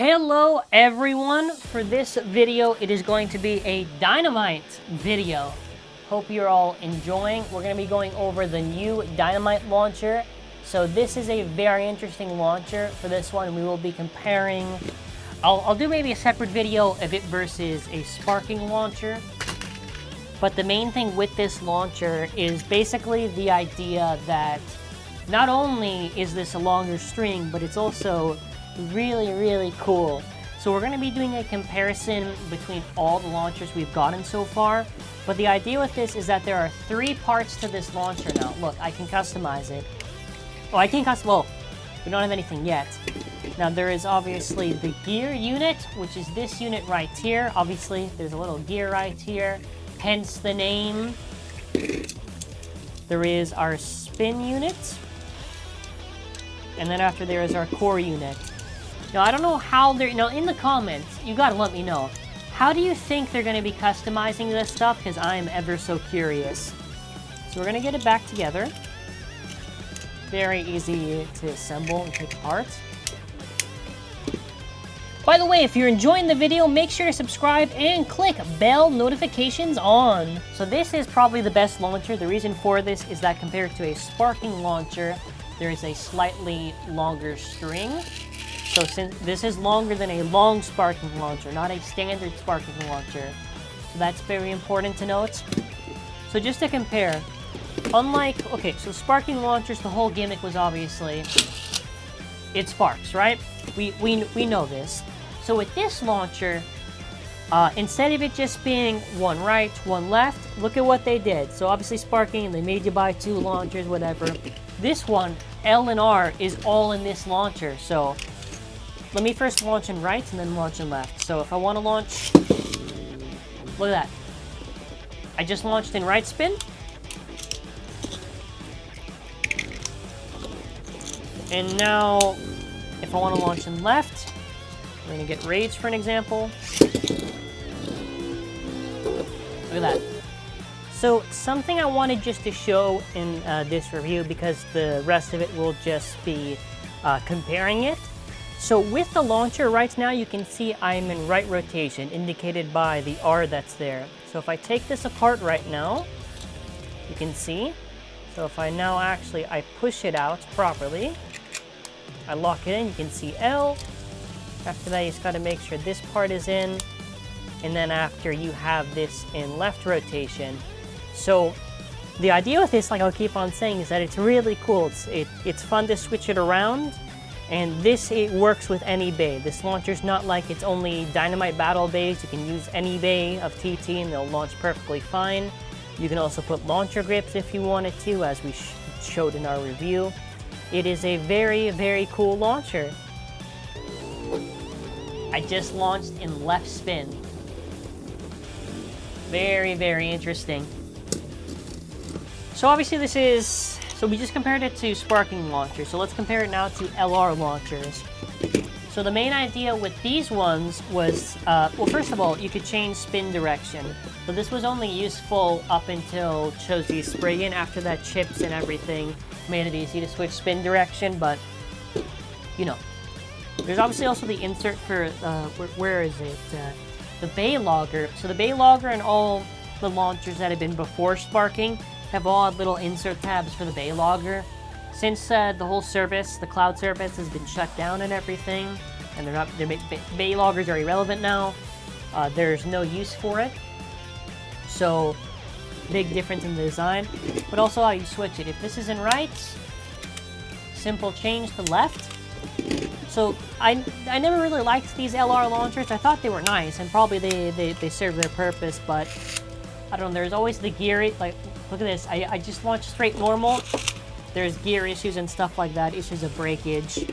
Hello everyone! For this video, it is going to be a Dynamite video. Hope you're all enjoying. We're going to be going over the new Dynamite Launcher. So this is a very interesting launcher. For this one, we will be comparing... I'll do maybe a separate video of it versus a sparking launcher. But the main thing with this launcher is basically the idea that not only is this a longer string, but it's also really cool. So we're going to be doing a comparison between all the launchers we've gotten so far. But the idea with this is that there are 3 parts to this launcher now. Look, I can customize it. Oh, I can well, we don't have anything yet. Now there is obviously the gear unit, which is this unit right here. Obviously, there's a little gear right here, hence the name. There is our spin unit. And then after there is our core unit. Now, I don't know how they're... Now, in the comments, you gotta let me know. How do you think they're gonna be customizing this stuff? Because I am ever so curious. So we're gonna get it back together. Very easy to assemble and take apart. By the way, if you're enjoying the video, make sure to subscribe and click bell notifications on. So this is probably the best launcher. The reason for this is that compared to a sparking launcher, there is a slightly longer string. So since this is longer than a long sparking launcher, not a standard sparking launcher. So that's very important to note. So just to compare, unlike, okay, so sparking launchers, the whole gimmick was obviously, it sparks, right? We know this. So with this launcher, instead of it just being one right, one left, look at what they did. So obviously sparking, they made you buy 2 launchers, whatever. This one, L and R, is all in this launcher. So let me first launch in right and then launch in left. So if I want to launch, look at that. I just launched in right spin. And now, if I want to launch in left, we're going to get Rage for an example. Look at that. So something I wanted just to show in this review, because the rest of it will just be comparing it. So with the launcher right now, you can see I'm in right rotation, indicated by the R that's there. So if I take this apart right now, you can see. So if I now I push it out properly, I lock it in, you can see L. After that, you just got to make sure this part is in. And then after, you have this in left rotation. So the idea with this, like I'll keep on saying, is that it's really cool. It's fun to switch it around. And this, it works with any bay. This launcher's not like it's only Dynamite Battle bays. You can use any bay of TT and they'll launch perfectly fine. You can also put launcher grips if you wanted to, as we showed in our review. It is a very cool launcher. I just launched in left spin. Very interesting. So obviously this is... So we just compared it to sparking launchers. So let's compare it now to LR launchers. So the main idea with these ones was, well, first of all, you could change spin direction. So this was only useful up until it shows you spray in. After that, chips and everything made it easy to switch spin direction, but, you know. There's obviously also the insert for, where is it? The bay logger. So the bay logger and all the launchers that have been before sparking have all had little insert tabs for the bay logger. Since the whole service, the cloud service, has been shut down and everything, and bay loggers are irrelevant now, there's no use for it. So, big difference in the design. But also how you switch it. If this is in right, simple change to left. So, I never really liked these LR launchers. I thought they were nice, and probably they serve their purpose, but I don't know, there's always the gear, like, look at this, I just launched straight normal. There's gear issues and stuff like that, issues of breakage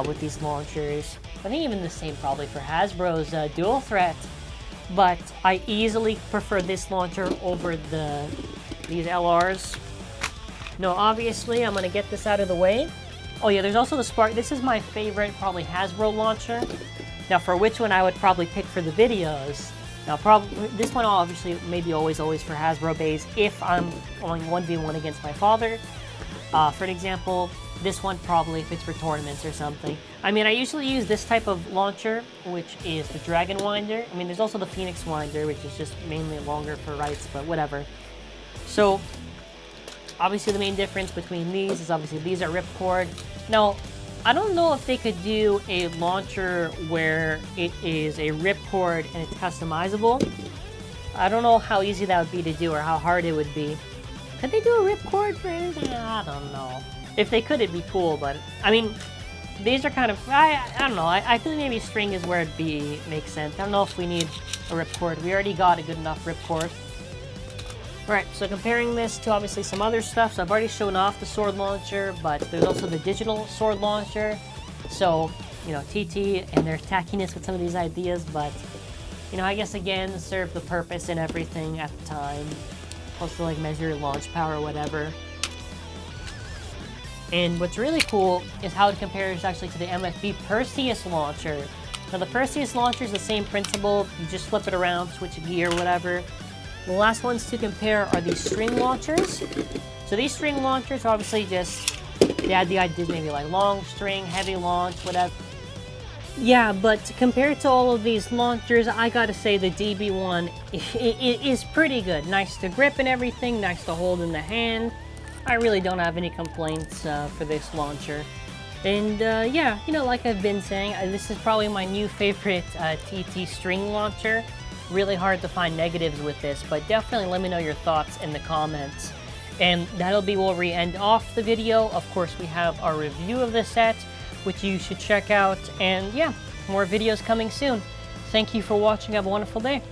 with these launchers. I think even the same probably for HASBRO's dual threat. But I easily prefer this launcher over these LRs. No, obviously, I'm gonna get this out of the way. Oh yeah, there's also the Spark. This is my favorite, probably HASBRO launcher. Now for which one I would probably pick for the videos. Now, probably this one obviously maybe always for HASBRO bays if I'm going 1v1 against my father. For an example, This one probably if it's for tournaments or something. I mean, I usually use this type of launcher, which is the Dragon Winder. I mean, there's also the Phoenix Winder, which is just mainly longer for rights, but whatever. So, obviously the main difference between these is obviously these are ripcord. Now, I don't know if they could do a launcher where it is a ripcord and it's customizable. I don't know how easy that would be to do or how hard it would be. Could they do a ripcord for anything? I don't know. If they could, it'd be cool, but I mean, these are kind of, I don't know. I think maybe string is where it'd makes sense. I don't know if we need a ripcord. We already got a good enough ripcord. Alright, so comparing this to obviously some other stuff. So I've already shown off the sword launcher, but there's also the digital sword launcher. So, you know, TT and their tackiness with some of these ideas, but, you know, I guess again, serve the purpose and everything at the time. Supposed to like measure launch power or whatever. And what's really cool is how it compares actually to the MFB Perseus launcher. Now the Perseus launcher is the same principle, you just flip it around, switch a gear, whatever. The last ones to compare are these string launchers. So these string launchers are obviously just, they had the ideas maybe like long string, heavy launch, whatever. Yeah, but compared to all of these launchers, I gotta say the DB1 is pretty good. Nice to grip and everything, nice to hold in the hand. I really don't have any complaints for this launcher. And yeah, you know, like I've been saying, this is probably my new favorite TT string launcher. Really hard to find negatives with this, but definitely let me know your thoughts in the comments. And that'll be where we end off the video. Of course, we have our review of the set, which you should check out. And yeah, more videos coming soon. Thank you for watching. Have a wonderful day.